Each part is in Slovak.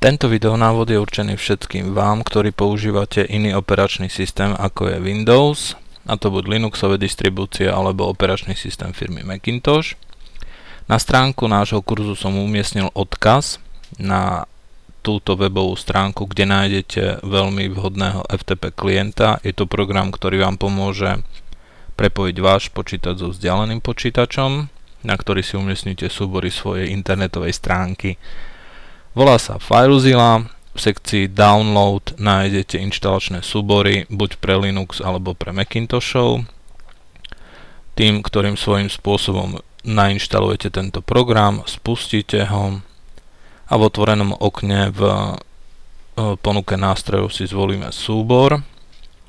Tento videonávod je určený všetkým vám, ktorí používate iný operačný systém ako je Windows, a to buď Linuxové distribúcie alebo operačný systém firmy Macintosh. Na stránku nášho kurzu som umiestnil odkaz na túto webovú stránku, kde nájdete veľmi vhodného FTP klienta. Je to program, ktorý vám pomôže prepojiť váš počítač so vzdialeným počítačom, na ktorý si umiestnite súbory svojej internetovej stránky. Volá sa FileZilla. V sekcii Download nájdete inštalačné súbory buď pre Linux alebo pre Macintoshov. Tým, ktorým svojím spôsobom nainštalujete tento program, spustíte ho a v otvorenom okne v ponuke nástrojov si zvolíme súbor,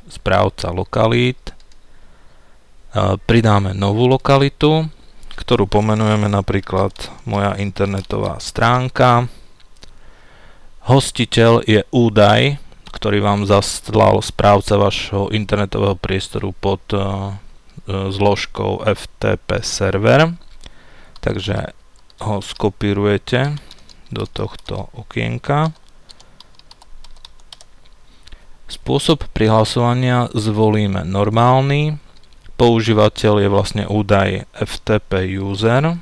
správca lokalít, pridáme novú lokalitu, ktorú pomenujeme napríklad moja internetová stránka. Hostiteľ je údaj, ktorý vám zaslal správca vašho internetového priestoru pod zložkou FTP server. Takže ho skopírujete do tohto okienka. Spôsob prihlasovania zvolíme normálny. Používateľ je vlastne údaj FTP user,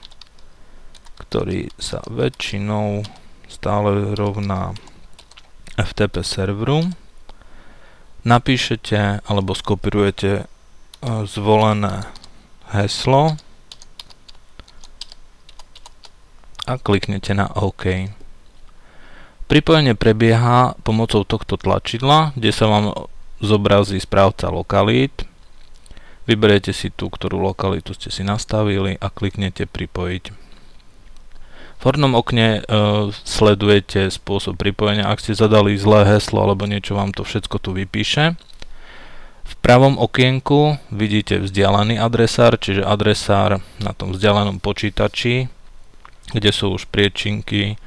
ktorý sa väčšinou stále rovná FTP serveru. Napíšete alebo skopírujete zvolené heslo a kliknete na OK. Pripojenie prebieha pomocou tohto tlačidla, kde sa vám zobrazí správca lokalít. Vyberiete si tú, ktorú lokalitu ste si nastavili a kliknete pripojiť. V hornom okne sledujete spôsob pripojenia. Ak ste zadali zlé heslo alebo niečo, vám to všetko tu vypíše. V pravom okienku vidíte vzdialený adresár, čiže adresár na tom vzdialenom počítači, kde sú už priečinky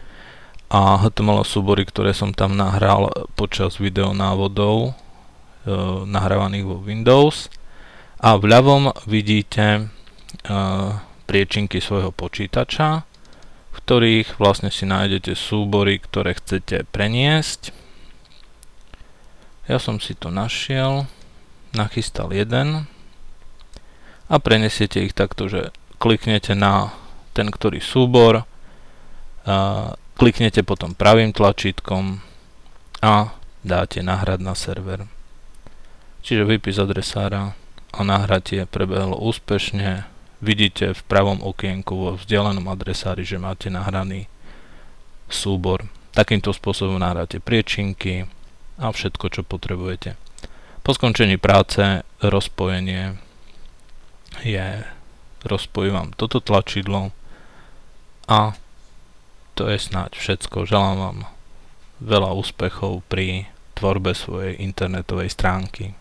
a HTML súbory, ktoré som tam nahral počas videonávodov nahrávaných vo Windows. A v ľavom vidíte priečinky svojho počítača, v ktorých vlastne si nájdete súbory, ktoré chcete preniesť. Ja som si to našiel, nachystal jeden a prenesiete ich takto, že kliknete na ten ktorý súbor, kliknete potom pravým tlačítkom a dáte nahrať na server. Čiže výpis adresára a nahratie prebehlo úspešne. Vidíte v pravom okienku vo vzdialenom adresári, že máte nahraný súbor. Takýmto spôsobom nahráte priečinky a všetko, čo potrebujete. Po skončení práce rozpojí vám toto tlačidlo a to je snáď všetko. Želám vám veľa úspechov pri tvorbe svojej internetovej stránky.